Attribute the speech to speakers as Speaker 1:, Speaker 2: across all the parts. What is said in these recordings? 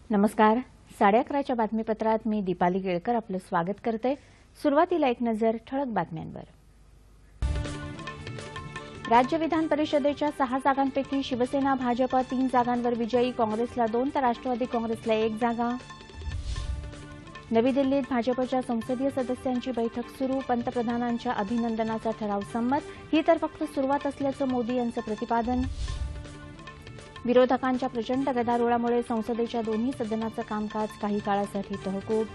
Speaker 1: नमस्कार. 11:30च्या बातमीपत्रात मी दीपाली केळकर आपलं स्वागत करते. सुरुवातीला एक नजर ठळक बातम्यांवर. राज्य विधान परिषदेच्या 6 जागांपैकी शिवसेना भाजप 3 जागांवर विजयी. काँग्रेसला 2 तर राष्ट्रवादी काँग्रेसला 1 जागा. नवी दिल्लीत भाजपच्या संसदीय सदस्यांची बैठक सुरू. पंतप्रधानांच्या अभिनंदनाचा ठराव संमत. ही तर फक्त सुरुवात असल्याचं मोदी यांचं प्रतिपादन. विरोधकांच्या प्रचंड गदारोळामुळे संसदेच्या दोन्ही सदनाचं कामकाज काही काळासाठी तहकूब.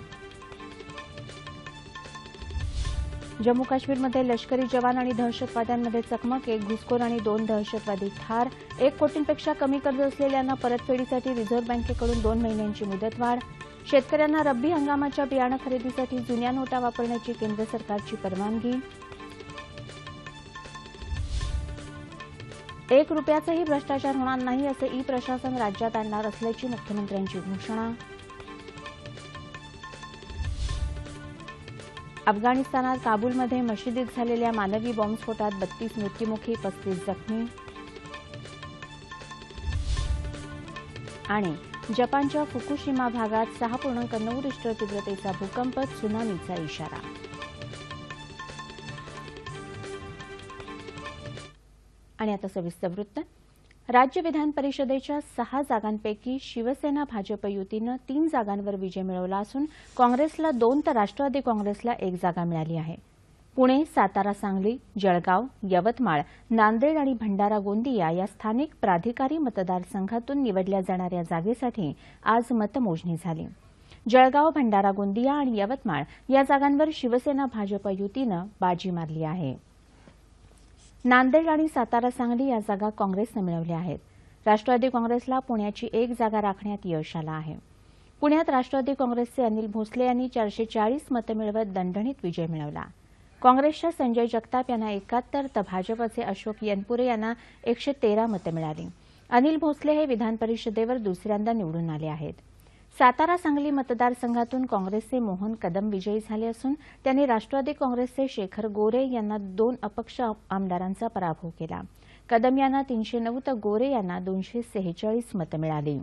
Speaker 1: जम्मू काश्मीरमध्ये लष्करी जवान आणि दहशतवाद्यांमध्ये चकमक. 1 घुसखोर आणि 2 दहशतवादी ठार. 1 कोटींपेक्षा कमी कर्ज असलेल्यांना परतफेडीसाठी रिझर्व्ह बँकेकडून 2 महिन्यांची मुदतवाढ. शेतकऱ्यांना रब्बी हंगामाच्या बियाणं खरेदीसाठी जुन्या नोटा वापरण्याची केंद्र सरकारची परवानगी. 1 रुपयाचाही भ्रष्टाचार होणार नाही असे ई-प्रशासन राज्यात आणणार असल्याची मुख्यमंत्र्यांची घोषणा. अफगाणिस्तानात काबूलमध्ये मशिदीत झालेल्या मानवी बॉम्बस्फोटात 32 मृत्युमुखी, 35 जखमी. आणि जपानच्या फुकुशिमा भागात 6.9 रिश्टर तीव्रतेचा भूकंप, त्सुनामीचा इशारा. आणि आता सविस्तर वृत्त. राज्य विधान परिषदेच्या 6 जागांपैकी शिवसेना भाजप युतीनं 3 जागांवर विजय मिळवला असून काँग्रेसला 2 तर राष्ट्रवादी काँग्रेसला 1 जागा मिळाली आहे. पुणे, सातारा, सांगली, जळगाव, यवतमाळ, नांदेड आणि भंडारा गोंदिया या स्थानिक प्राधिकारी मतदारसंघातून निवडल्या जाणाऱ्या जागेसाठी आज मतमोजणी झाली. जळगाव, भंडारा गोंदिया आणि यवतमाळ या जागांवर शिवसेना भाजप युतीनं बाजी मारली आहे. नांदेड आणि सातारा, सांगली या जागा काँग्रेसनं मिळवल्या आहेत. राष्ट्रवादी काँग्रेसला पुण्याची 1 जागा राखण्यात यश आलं आहे. पुण्यात राष्ट्रवादी काँग्रेसचे अनिल भोसले यांनी 440 मतं मिळवत दणदणीत विजय मिळवला. काँग्रेसच्या संजय जगताप यांना 71 तर भाजपचे अशोक यनपुरे यांना 113 मतं मिळाली. अनिल भोसले हे विधान परिषदेवर दुसऱ्यांदा निवडून आले आहेत. सातारा, सांगली मतदारसंघातून काँग्रेसचे मोहन कदम विजयी झाले असून त्यांनी राष्ट्रवादी काँग्रेसचे शेखर गोरे यांना 2 अपक्ष आमदारांचा पराभव केला. कदम यांना 309 तर गोरे यांना 246 मतं मिळाली.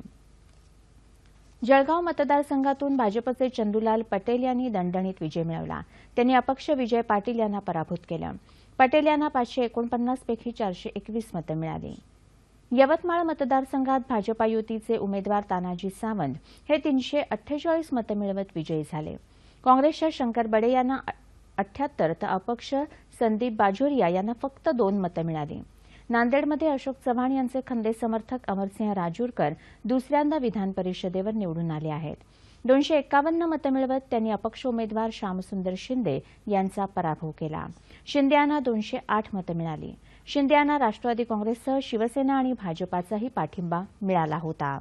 Speaker 1: जळगाव मतदारसंघातून भाजपचे चंदूलाल पटेल यांनी दणदणीत विजय मिळवला. त्यांनी अपक्ष विजय पाटील यांना पराभूत केलं. पटेल यांना 549 पैकी 421 मतं मिळाली. यवतमाळ मतदारसंघात भाजपा युतीचे उमेदवार तानाजी सावंत हे 348 मतं मिळवत विजयी झाले. काँग्रेसच्या शंकर बडे यांना 78 तर अपक्ष संदीप बाजोरिया यांना फक्त 2 मतं मिळाली. नांदेडमध्ये अशोक चव्हाण यांचे खंदे समर्थक अमरसिंह राजूरकर दुसऱ्यांदा विधान परिषदेवर निवडून आले आहेत. 251 मतं मिळवत त्यांनी अपक्ष उमेदवार श्यामसुंदर शिंदे यांचा पराभव केला. शिंदे यांना 208 मतं मिळाली. शिंदे यांना राष्ट्रवादी काँग्रेससह शिवसेना आणि भाजपाचाही पाठिंबा मिळाला होता.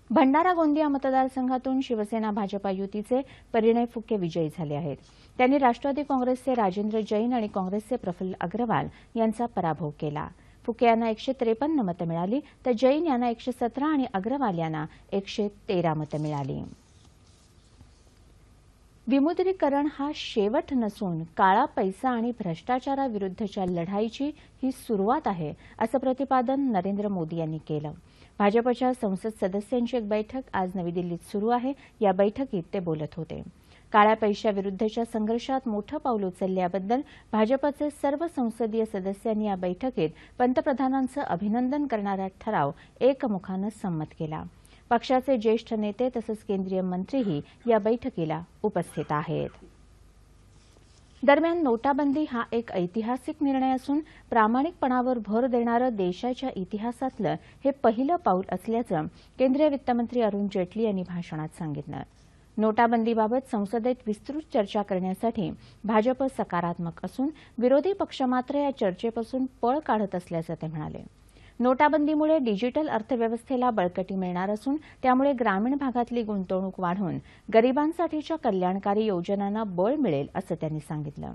Speaker 1: भंडारा गोंदिया मतदारसंघातून शिवसेना भाजपा युतीचे परिणय फुके विजयी झाले आहेत. त्यांनी राष्ट्रवादी काँग्रेसचे राजेंद्र जैन आणि काँग्रेसचे प्रफुल्ल अग्रवाल यांचा पराभव केला. फुके यांना 153 मतं मिळाली तर जैन यांना 117 आणि अग्रवाल यांना 113 मतं मिळाली. विमुद्रीकरण हा शेवट नसून काळा पैसा आणि भ्रष्टाचाराविरुद्धच्या लढाईची ही सुरुवात आहे, असं प्रतिपादन नरेंद्र मोदी यांनी केलं. भाजपच्या संसद सदस्यांची एक बैठक आज नवी दिल्लीत सुरू आहे. या बैठकीत ते बोलत होते. काळ्या पैशाविरुद्धच्या संघर्षात मोठं पाऊल उचलल्याबद्दल भाजपचे सर्व संसदीय सदस्यांनी या बैठकीत पंतप्रधानांचं अभिनंदन करणारा ठराव एकमुखानं संमत केला. पक्षाचे ज्येष्ठ नेते तसंच केंद्रीय मंत्रीही या बैठकीला उपस्थित आहेत. दरम्यान नोटाबंदी हा एक ऐतिहासिक निर्णय असून प्रामाणिकपणावर भर देणारं देशाच्या इतिहासातलं हे पहिलं पाऊल असल्याचं केंद्रीय वित्तमंत्री अरुण जेटली यांनी भाषणात सांगितलं. नोटाबंदीबाबत संसदेत विस्तृत चर्चा करण्यासाठी भाजप सकारात्मक असून विरोधी पक्ष मात्र या चर्चेपासून पळ काढत असल्याचं ते म्हणाले. नोटाबंदीमुळे डिजिटल अर्थव्यवस्थेला बळकटी मिळणार असून त्यामुळे ग्रामीण भागातली गुंतवणूक वाढून गरिबांसाठीच्या कल्याणकारी योजनांना बळ मिळेल असं त्यांनी सांगितलं.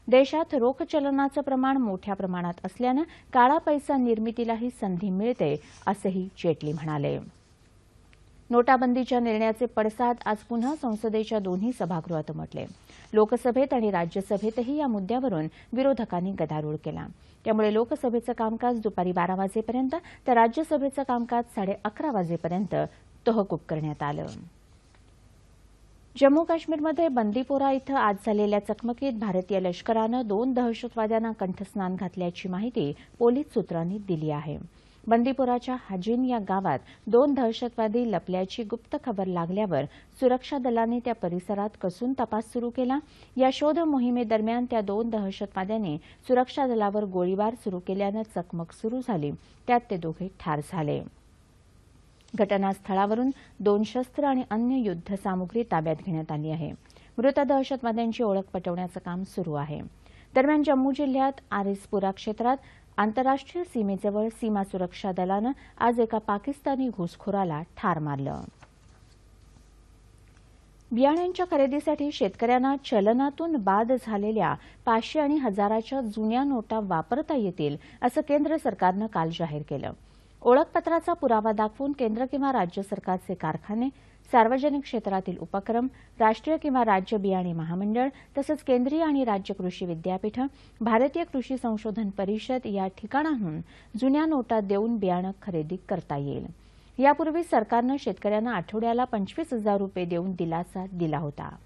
Speaker 1: देशात रोख चलनाचं प्रमाण मोठ्या प्रमाणात असल्यानं काळा पैसा निर्मितीलाही संधी मिळते असंही जेटली म्हणाले. नोटाबंदीच्या निर्णयाचे पडसाद आज पुन्हा संसदेच्या दोन्ही सभागृहात उमटले. लोकसभेत आणि राज्यसभेतही या मुद्द्यावरून विरोधकांनी गदारोळ केला. त्यामुळे लोकसभेचं कामकाज दुपारी 12 वाजेपर्यंत तर राज्यसभेचं कामकाज 11:30 वाजेपर्यंत तहकूब करण्यात आलं. जम्मू काश्मीरमध्ये बंदीपोरा इथं आज झालेल्या चकमकीत भारतीय लष्करानं 2 दहशतवाद्यांना कंठस्नान घातल्याची माहिती पोलीस सूत्रांनी दिली आहे. बंदीपोराच्या हाजिन या गावात 2 दहशतवादी लपल्याची गुप्त खबर लागल्यावर सुरक्षा दलांनी त्या परिसरात कसून तपास सुरू केला. या शोध मोहिमेदरम्यान त्या 2 दहशतवाद्यांनी सुरक्षा दलावर गोळीबार सुरू केल्यानं चकमक सुरू झाली. त्यात ते दोघे ठार झाले. घटनास्थळावरून 2 शस्त्र आणि अन्य युद्धसामुग्री ताब्यात घेण्यात आली आहे. मृत दहशतवाद्यांची ओळख पटवण्याचं काम सुरू आहे. दरम्यान जम्मू जिल्ह्यात आरिसपुरा क्षेत्रात आंतरराष्ट्रीय सीमेजवळ सीमा सुरक्षा दलानं आज एका पाकिस्तानी घुसखोराला ठार मारलं. बियाण्यांच्या खरेदीसाठी शेतकऱ्यांना चलनातून बाद झालेल्या 500 आणि 1000च्या जुन्या नोटा वापरता येतील असं केंद्र सरकारनं काल जाहीर केलं. ओळखपत्राचा पुरावा दाखवून केंद्र किंवा राज्य सरकारचे कारखाने, सार्वजनिक क्षेत्रातील उपक्रम, राष्ट्रीय किंवा राज्य बियाणे महामंडळ तसंच केंद्रीय आणि राज्य कृषी विद्यापीठं, भारतीय कृषी संशोधन परिषद या ठिकाणांहून जुन्या नोटा देऊन बियाणं खरेदी करता येईल. यापूर्वी सरकारनं शेतकऱ्यांना आठवड्याला 25,000 रुपये देऊन दिलासा दिला होता.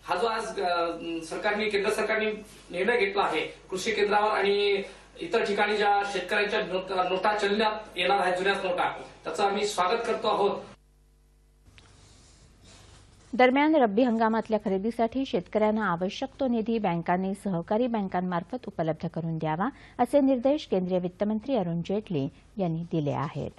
Speaker 2: हा जो आज केंद्र सरकारने निर्णय घेतला आहे, कृषी केंद्रावर आणि इतर ठिकाणी ज्या शेतकऱ्यांच्या नोटा चलनात येणार आहेत, जुन्या नोटा, त्याचं आम्ही स्वागत करतो आहोत.
Speaker 1: दरम्यान रब्बी हंगामातल्या खरेदीसाठी शेतकऱ्यांना आवश्यक तो निधी बँकांनी सहकारी बँकांमार्फत उपलब्ध करून द्यावा असे निर्देश केंद्रीय वित्तमंत्री अरुण जेटली यांनी दिले आहेत.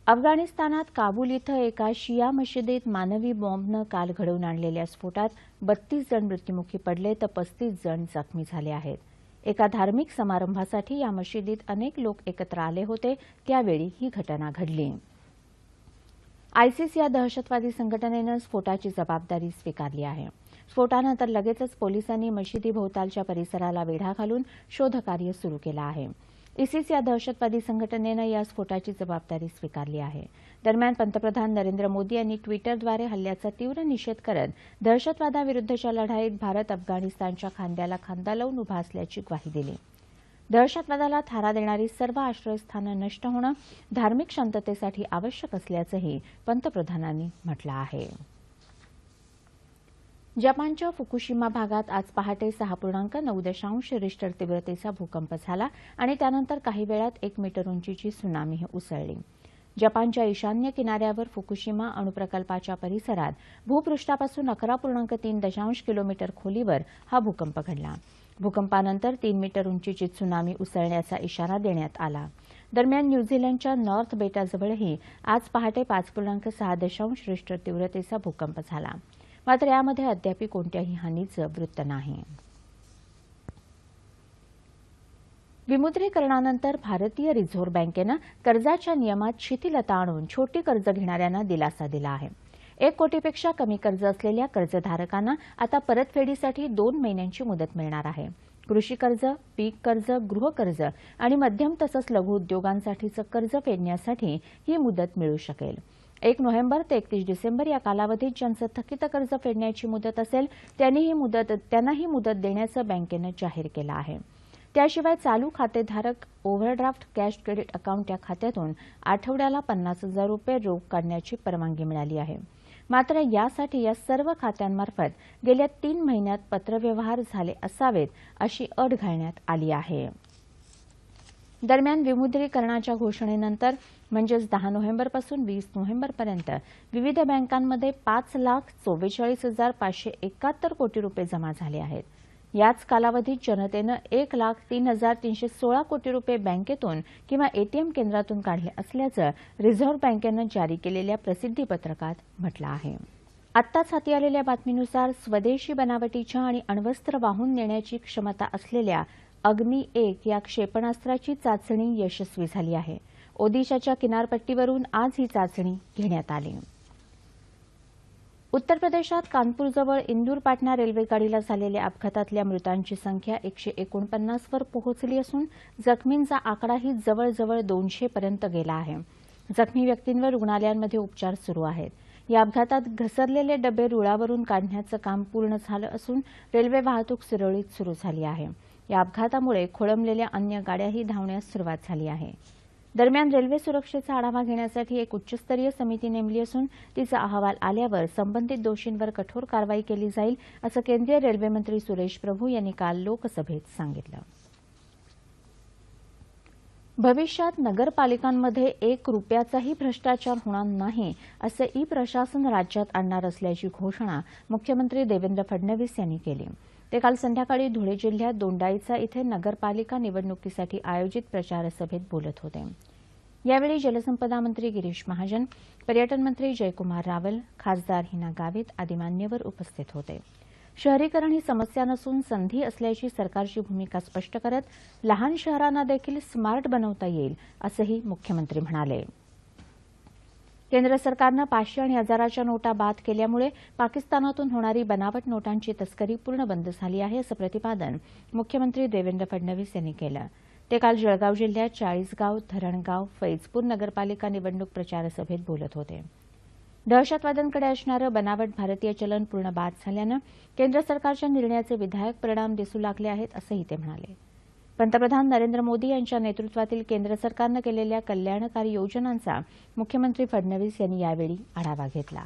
Speaker 1: अफगाणिस्तानात काबूल इथं एका शिया मशिदीत मानवी बॉम्बनं काल घडवून आणलेल्या स्फोटात 32 जण मृत्युमुखी पडले तर 35 जण जखमी झाले आहेत. एका धार्मिक समारंभासाठी या मशिदीत अनेक लोक एकत्र आले होते, त्यावेळी ही घटना घडली. आयसिस या दहशतवादी संघटनेनं स्फोटाची जबाबदारी स्वीकारली आहे. स्फोटानंतर लगेचच पोलिसांनी मशिदीभोवतालच्या परिसराला वेढा घालून शोधकार्य सुरू केलं आहे. इसिस या दहशतवादी संघटनेनं या स्फोटाची जबाबदारी स्वीकारली आहे. दरम्यान पंतप्रधान नरेंद्र मोदी यांनी ट्विटरद्वारे हल्ल्याचा तीव्र निषेध करत दहशतवादाविरुद्धच्या लढाईत भारत अफगाणिस्तानच्या खांद्याला खांदा लावून उभा असल्याची ग्वाही दिली. दहशतवादाला थारा देणारी सर्व आश्रयस्थानं नष्ट होणं धार्मिक शांततेसाठी आवश्यक असल्याचंही पंतप्रधानांनी म्हटलं आहे. जपानच्या फुकुशिमा भागात आज पहाटे 6.9 रिश्टर तीव्रतेचा भूकंप झाला आणि त्यानंतर काही वेळात 1 मीटर उंचीची त्सुनामी उसळली. जपानच्या ईशान्य किनाऱ्यावर फुकुशिमा अणुप्रकल्पाच्या परिसरात भूपृष्ठापासून 11.3 किलोमीटर खोलीवर हा भूकंप घडला. भूकंपानंतर 3 मीटर उंचीची त्सुनामी उसळण्याचा इशारा देण्यात आला. दरम्यान न्यूझीलंडच्या नॉर्थ बेटाजवळही आज पहाटे 5.6 रिश्टर तीव्रतेचा भूकंप झाला. मात्र यामध्ये अद्याप कोणत्याही हानीचं वृत्त नाही. विमुद्रीकरणानंतर भारतीय रिझर्व्ह बँकेनं कर्जाच्या नियमात शिथिलता आणून छोटी कर्ज घेणाऱ्यांना दिलासा दिला आहे. 1 कोटीपेक्षा कमी कर्ज असलेल्या कर्जधारकांना आता परतफेडीसाठी 2 महिन्यांची मुदत मिळणार आहे. कृषी कर्ज, पीक कर्ज, गृहकर्ज आणि मध्यम तसंच लघु उद्योगांसाठीचं कर्ज फेडण्यासाठी ही मुदत मिळू शकेल. 1 नोव्हेंबर ते 31 डिसेंबर या कालावधीत ज्यांचं थकीत कर्ज फेडण्याची मुदत असेल त्यांना ही मुदत देण्याचं बँकेनं जाहीर केलं आहे. त्याशिवाय चालू खातेधारक ओव्हरड्राफ्ट कॅश क्रेडिट अकाउंट या खात्यातून आठवड्याला 50,000 रुपये रोख काढण्याची परवानगी मिळाली आहे. मात्र यासाठी या सर्व खात्यांमार्फत गेल्या 3 महिन्यात पत्रव्यवहार झाले असावेत अशी अट घालण्यात आली आहे. दरम्यान विमुद्रीकरणाच्या घोषणेनंतर म्हणजेच 10 नोव्हेंबरपासून 20 नोव्हेंबरपर्यंत विविध बँकांमध्ये 5,44,571 कोटी रुपये जमा झाले आहेत. याच कालावधीत जनतेनं 1,03,316 कोटी रुपये बँकेतून किंवा एटीएम केंद्रातून काढले असल्याचं रिझर्व्ह बँकेनं जारी केलेल्या प्रसिद्धीपत्रकात म्हटलं आहे. आत्ताच हाती आलेल्या बातमीनुसार स्वदेशी बनावटीच्या आणि अण्वस्त्र वाहून नेण्याची क्षमता असलेल्या अग्नी-1 या क्षेपणास्त्राची चाचणी यशस्वी झाली आहे. ओदिशाच्या किनारपट्टीवरून आज ही चाचणी घेण्यात आली. उत्तर प्रदेशात कानपूरजवळ इंदूर पाटणा रेल्वे गाडीला झालेल्या अपघातातल्या मृतांची संख्या 149 वर पोहोचली असून जखमींचा आकडाही जवळजवळ 200 पर्यंत गेला आहे. जखमी व्यक्तींवर रुग्णालयांमध्ये उपचार सुरू आहेत. या अपघातात घसरलेले डबे रुळावरून काढण्याचं काम पूर्ण झालं असून रेल्वे वाहतूक सुरळीत सुरू झाली आहे. या अपघातामुळे खोळंबलेल्या अन्य गाड्याही धावण्यास सुरुवात झाली आहे. दरम्यान रेल्वे सुरक्षेचा आढावा घेण्यासाठी एक उच्चस्तरीय समिती नेमली असून तिचा अहवाल आल्यावर संबंधित दोषींवर कठोर कारवाई केली जाईल असं केंद्रीय रेल्वे मंत्री सुरेश प्रभू यांनी काल लोकसभेत सांगितलं. भविष्यात नगरपालिकांमध्ये 1 रुपयाचाही भ्रष्टाचार होणार नाही असं ई-प्रशासन राज्यात आणणार असल्याची घोषणा मुख्यमंत्री देवेंद्र फडणवीस यांनी केली. ते काल संध्याकाळी धुळे जिल्ह्यात दोंडाईचा इथे नगरपालिका निवडणुकीसाठी आयोजित प्रचार सभेत बोलत होते. यावेळी जलसंपदा मंत्री गिरीश महाजन, पर्यटन मंत्री जयकुमार रावल, खासदार हिना गावित आदी मान्यवर उपस्थित होते. शहरीकरण ही समस्या नसून संधी असल्याची सरकारची भूमिका स्पष्ट करत लहान शहरांना देखील स्मार्ट बनवता येईल असंही मुख्यमंत्री म्हणाले. केंद्र सरकारनं 500 आणि 1000च्या नोटा बाद केल्यामुळे पाकिस्तानातून होणारी बनावट नोटांची तस्करी पूर्ण बंद झाली आहे असं प्रतिपादन मुख्यमंत्री देवेंद्र फडणवीस यांनी केलं. ते काल जळगाव जिल्ह्यात चाळीसगाव, धरणगाव, फैजपूर नगरपालिका निवडणूक प्रचार सभेत बोलत होते. दहशतवाद्यांकडे असणारं बनावट भारतीय चलन पूर्ण बाद झाल्यानं केंद्र सरकारच्या निर्णयाचे विधायक परिणाम दिसू लागले आहेत असंही ते म्हणाले. पंतप्रधान नरेंद्र मोदी यांच्या नेतृत्वातील केंद्र सरकारनं केलेल्या कल्याणकारी योजनांचा मुख्यमंत्री फडणवीस यांनी यावेळी आढावा घेतला.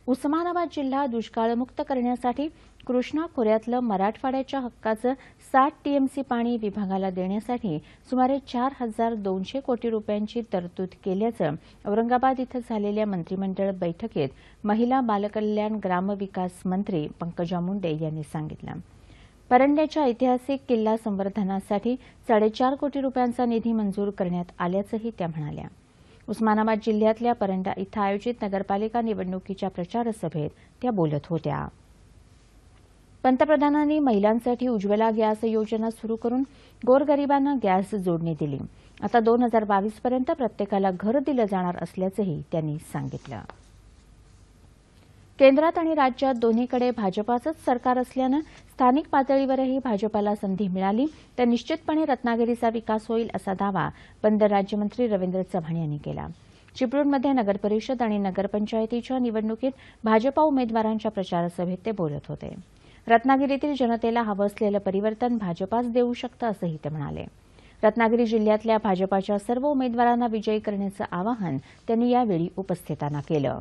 Speaker 1: उस्मानाबाद जिल्हा दुष्काळमुक्त करण्यासाठी कृष्णा खोऱ्यातलं मराठवाड्याच्या हक्काचं 60 टीएमसी पाणी विभागाला देण्यासाठी सुमारे 4,200 कोटी रुपयांची तरतूद केल्याचं औरंगाबाद इथं झालेल्या मंत्रिमंडळ बैठकीत महिला बालकल्याण ग्रामविकास मंत्री पंकजा मुंडे यांनी सांगितलं. परंड्याच्या ऐतिहासिक किल्ला संवर्धनासाठी 4.5 कोटी रुपयांचा निधी मंजूर करण्यात आल्याचंही त्या म्हणाल्या. उस्मानाबाद जिल्ह्यातल्या परंडा इथं आयोजित नगरपालिका निवडणुकीच्या प्रचार सभेत त्या बोलत होत्या. पंतप्रधानांनी महिलांसाठी उज्ज्वला गॅस योजना सुरू करून गोरगरिबांना गॅस जोडणी दिली. आता 2022 पर्यंत प्रत्येकाला घर दिलं जाणार असल्याचंही त्यांनी सांगितलं. केंद्रात आणि राज्यात दोन्हीकडे भाजपाचंच सरकार असल्यानं स्थानिक पातळीवरही भाजपाला संधी मिळाली तर निश्चितपणे रत्नागिरीचा विकास होईल असा दावा बंदर राज्यमंत्री रवींद्र चव्हाण यांनी केला. चिपळूणमध्ये नगरपरिषद आणि नगरपंचायतीच्या निवडणुकीत भाजपा उमेदवारांच्या प्रचारसभेत ते बोलत होते. रत्नागिरीतील जनतेला हवं असलेलं परिवर्तन भाजपाच देऊ शकतं असंही ते म्हणाले. रत्नागिरी जिल्ह्यातल्या भाजपाच्या सर्व उमेदवारांना विजयी करण्याचं आवाहन त्यांनी यावेळी उपस्थितांना केलं.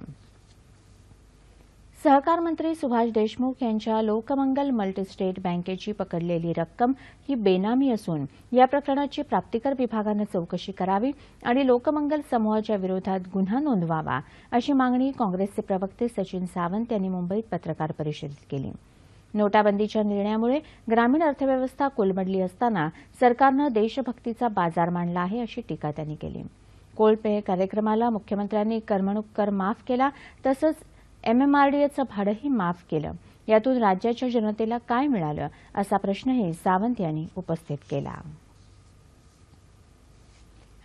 Speaker 1: सहकार मंत्री सुभाष देशमुख यांच्या लोकमंगल मल्टीस्टेट बँकेची पकडलेली रक्कम ही बेनामी असून या प्रकरणाची प्राप्तिकर विभागानं चौकशी करावी आणि लोकमंगल समूहाच्या विरोधात गुन्हा नोंदवावा अशी मागणी काँग्रेसचे प्रवक्ते सचिन सावंत यांनी मुंबईत पत्रकार परिषदेत केली. नोटाबंदीच्या निर्णयामुळे ग्रामीण अर्थव्यवस्था कोलमडली असताना सरकारनं देशभक्तीचा बाजार मांडला आहे अशी टीका त्यांनी केली. कोलपेय कार्यक्रमाला मुख्यमंत्र्यांनी करमणूक कर माफ केला तसंच एमएमआरडीएचं भाडंही माफ केलं. यातून राज्याच्या जनतेला काय मिळालं असा प्रश्नही सावंत यांनी उपस्थित केला.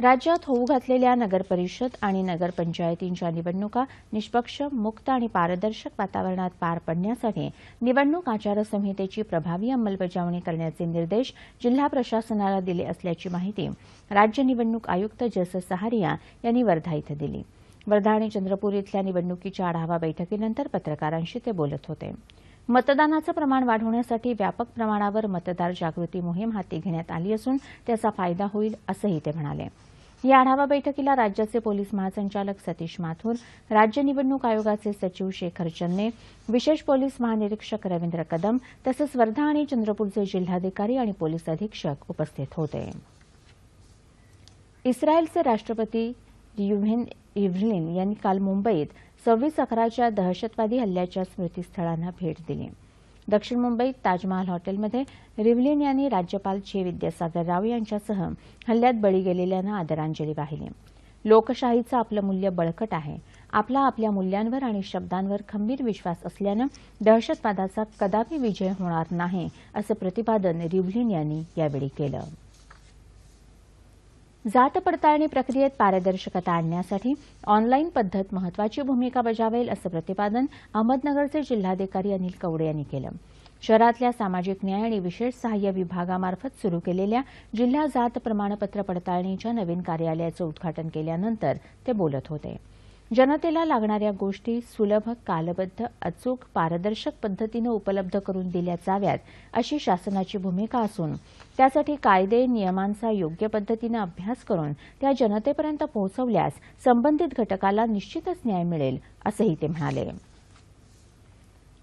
Speaker 1: राज्यात होऊ घातलेल्या नगरपरिषद आणि नगरपंचायतींच्या निवडणुका निष्पक्ष, मुक्त आणि पारदर्शक वातावरणात पार पडण्यासाठी निवडणूक आचारसंहितेची प्रभावी अंमलबजावणी करण्याचे निर्देश जिल्हा प्रशासनाला दिले असल्याची माहिती राज्य निवडणूक आयुक्त जस सहारिया यांनी वर्धा इथं दिली. वर्धा आणि चंद्रपूर इथल्या निवडणुकीच्या आढावा बैठकीनंतर पत्रकारांशी ते बोलत होते. मतदानाचं प्रमाण वाढवण्यासाठी व्यापक प्रमाणावर मतदार जागृती मोहीम हाती घेण्यात आली असून त्याचा फायदा होईल असंही ते म्हणाले. या आढावा बैठकीला राज्याचे पोलीस महासंचालक सतीश माथुर, राज्य निवडणूक आयोगाचे सचिव शेखर चन्ने, विशेष पोलीस महानिरीक्षक रवींद्र कदम तसंच वर्धा आणि चंद्रपूरचे जिल्हाधिकारी आणि पोलीस अधीक्षक उपस्थित होते. इस्रायलचे राष्ट्रपती रिव्हेन रिव्हलिन यांनी काल मुंबईत 26/11च्या दहशतवादी हल्ल्याच्या स्मृतीस्थळांना भेट दिली. दक्षिण मुंबईत ताजमहाल हॉटेलमध्ये रिव्हलिन यांनी राज्यपाल चे विद्यासागर राव यांच्यासह हल्ल्यात बळी गेलेल्यांना आदरांजली वाहिली. लोकशाहीचं आपलं मूल्य बळकट आहे. आपला आपल्या मूल्यांवर आणि शब्दांवर खंबीर विश्वास असल्यानं दहशतवादाचा कदापि विजय होणार नाही असं प्रतिपादन रिव्हलिन यांनी यावेळी केलं. जात पडताळणी प्रक्रियेत पारदर्शकता आणण्यासाठी ऑनलाईन पद्धत महत्वाची भूमिका बजावेल असं प्रतिपादन अहमदनगरचे जिल्हाधिकारी अनिल कवडे यांनी केलं. शहरातल्या सामाजिक न्याय आणि विशेष सहाय्य विभागामार्फत सुरू केलेल्या जिल्हा जात प्रमाणपत्र पडताळणीच्या नवीन कार्यालयाचं उद्घाटन केल्यानंतर ते बोलत होते. जनतेला लागणाऱ्या गोष्टी सुलभ, कालबद्ध, अचूक, पारदर्शक पद्धतीने उपलब्ध करून दिल्या जाव्यात अशी शासनाची भूमिका असून त्यासाठी कायदे नियमांचा योग्य पद्धतीने अभ्यास करून त्या जनतेपर्यंत पोहोचवल्यास संबंधित घटकाला निश्चितच न्याय मिळेल असंही ते म्हणाले.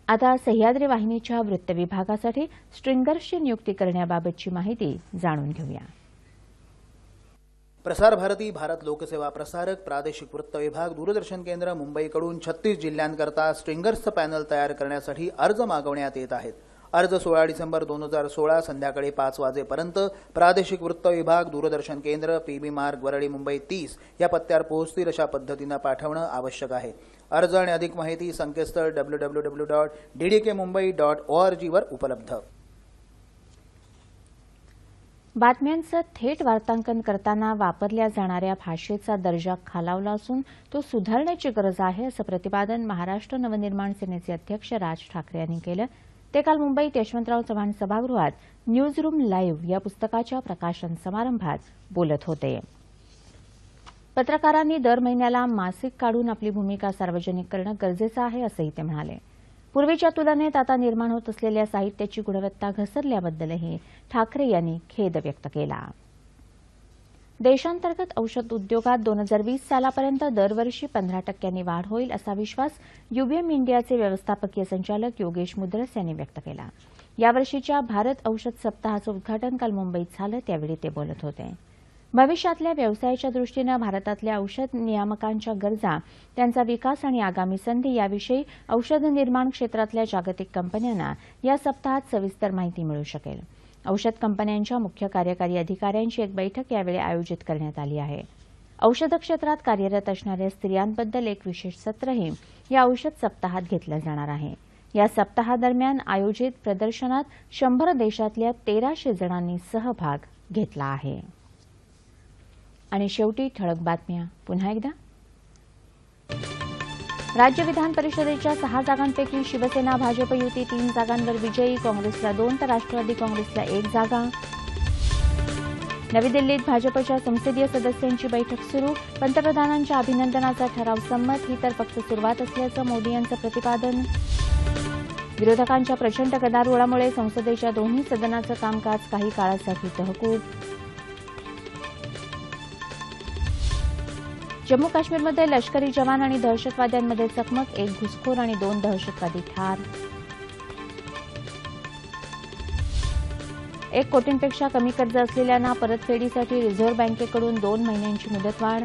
Speaker 1: आता सह्याद्री वाहिनीच्या वृत्त विभागासाठी स्ट्रिंगर्सची नियुक्ती करण्याबाबतची माहिती जाणून घेऊया.
Speaker 3: प्रसार भारती भारत लोकसेवा प्रसारक प्रादेशिक वृत्त विभाग दूरदर्शन केंद्र मुंबईकडून 36 जिल्ह्यांकरता स्ट्रिंगर्सचं पॅनल तयार करण्यासाठी अर्ज मागवण्यात येत आहेत. अर्ज 16 डिसेंबर 2016 संध्याकाळी 5 वाजेपर्यंत प्रादेशिक वृत्त विभाग दूरदर्शन केंद्र पीबी मार्ग वरळी मुंबई 30 या पत्त्यावर पोहोचतील अशा पद्धतीनं पाठवणं आवश्यक आहे. अर्ज आणि अधिक माहिती संकेतस्थळ www.ddkmumbai.org वर उपलब्ध.
Speaker 1: बातम्यांचं थेट वार्तांकन करताना वापरल्या जाणाऱ्या भाषेचा दर्जा खालावला असून तो सुधारण्याची गरज आहे असं प्रतिपादन महाराष्ट्र नवनिर्माण सेनेचे अध्यक्ष राज ठाकरे यांनी केलं. ते काल मुंबईत यशवंतराव चव्हाण सभागृहात न्यूज रूम लाईव्ह या पुस्तकाच्या प्रकाशन समारंभात बोलत होते. पत्रकारांनी दर महिन्याला मासिक काढून आपली भूमिका सार्वजनिक करणं गरजेचं आहे असंही ते म्हणाले. पूर्वीच्या तुलनेत आता निर्माण होत असलेल्या साहित्याची गुणवत्ता घसरल्याबद्दलही ठाकरे यांनी खेद व्यक्त केला. देशांतर्गत औषध उद्योगात 2020 सालापर्यंत दरवर्षी 15% वाढ होईल असा विश्वास युबीएम इंडियाचे व्यवस्थापकीय संचालक योगेश मुद्रस यांनी व्यक्त केला. यावर्षीच्या भारत औषध सप्ताहाचं उद्घाटन काल मुंबईत झालं त्यावेळी ते बोलत होते. भविष्यातल्या व्यवसायाच्या दृष्टीनं भारतातल्या औषध नियामकांच्या गरजा, त्यांचा विकास आणि आगामी संधी याविषयी औषध निर्माण क्षेत्रातल्या जागतिक कंपन्यांना या सप्ताहात सविस्तर माहिती मिळू शकेल. औषध कंपन्यांच्या मुख्य कार्यकारी अधिकाऱ्यांची एक बैठक यावेळी आयोजित करण्यात आली आहे. औषध क्षेत्रात कार्यरत असणाऱ्या स्त्रियांबद्दल एक विशेष सत्रही या औषध सप्ताहात घेतलं जाणार आहे. या सप्ताहादरम्यान आयोजित प्रदर्शनात 100 देशातल्या 1300 जणांनी सहभाग घेतला आहे. आणि शेवटी ठळक बातम्या पुन्हा एकदा. राज्य विधान परिषदेच्या 6 जागांपैकी शिवसेना भाजप युती 3 जागांवर विजयी, काँग्रेसला 2 तर राष्ट्रवादी काँग्रेसला 1 जागा. नवी दिल्लीत भाजपच्या संसदीय सदस्यांची बैठक सुरू, पंतप्रधानांच्या अभिनंदनाचा ठराव संमत, ही तर फक्त सुरुवात असल्याचं मोदी यांचं प्रतिपादन. विरोधकांच्या प्रचंड गदारोळामुळे संसदेच्या दोन्ही सदनाचं कामकाज काही काळासाठी तहकूब. जम्मू काश्मीरमध्ये लष्करी जवान आणि दहशतवाद्यांमध्ये चकमक, 1 घुसखोर आणि 2 दहशतवादी ठार. 1 कोटींपेक्षा कमी कर्ज असलेल्यांना परतफेडीसाठी रिझर्व्ह बँकेकडून 2 महिन्यांची मुदतवाढ.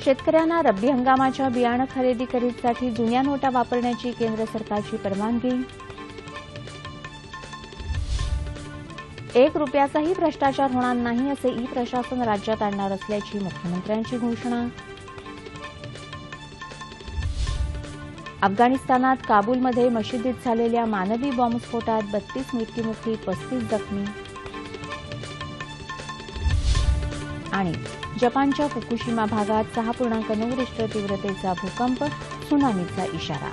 Speaker 1: शेतकऱ्यांना रब्बी हंगामाच्या बियाणं खरेदी खरेदीसाठी जुन्या नोटा वापरण्याची केंद्र सरकारची परवानगी. 1 रुपयाचाही भ्रष्टाचार होणार नाही असे ई-प्रशासन राज्यात आणणार असल्याची मुख्यमंत्र्यांची घोषणा. अफगाणिस्तानात काबूलमध्ये मशिदीत झालेल्या मानवी बॉम्बस्फोटात 32 मृत्युमुखी, 35 जखमी. आणि जपानच्या फुकुशिमा भागात 6.9 रिश्टर तीव्रतेचा भूकंप, त्सुनामीचा इशारा.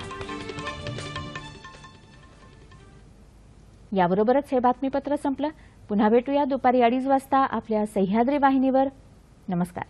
Speaker 1: याबरोबरच हे बातमीपत्र संपलं. पुन्हा भेटूया दुपारी 2:30 वाजता आपल्या सह्याद्री वाहिनीवर. नमस्कार.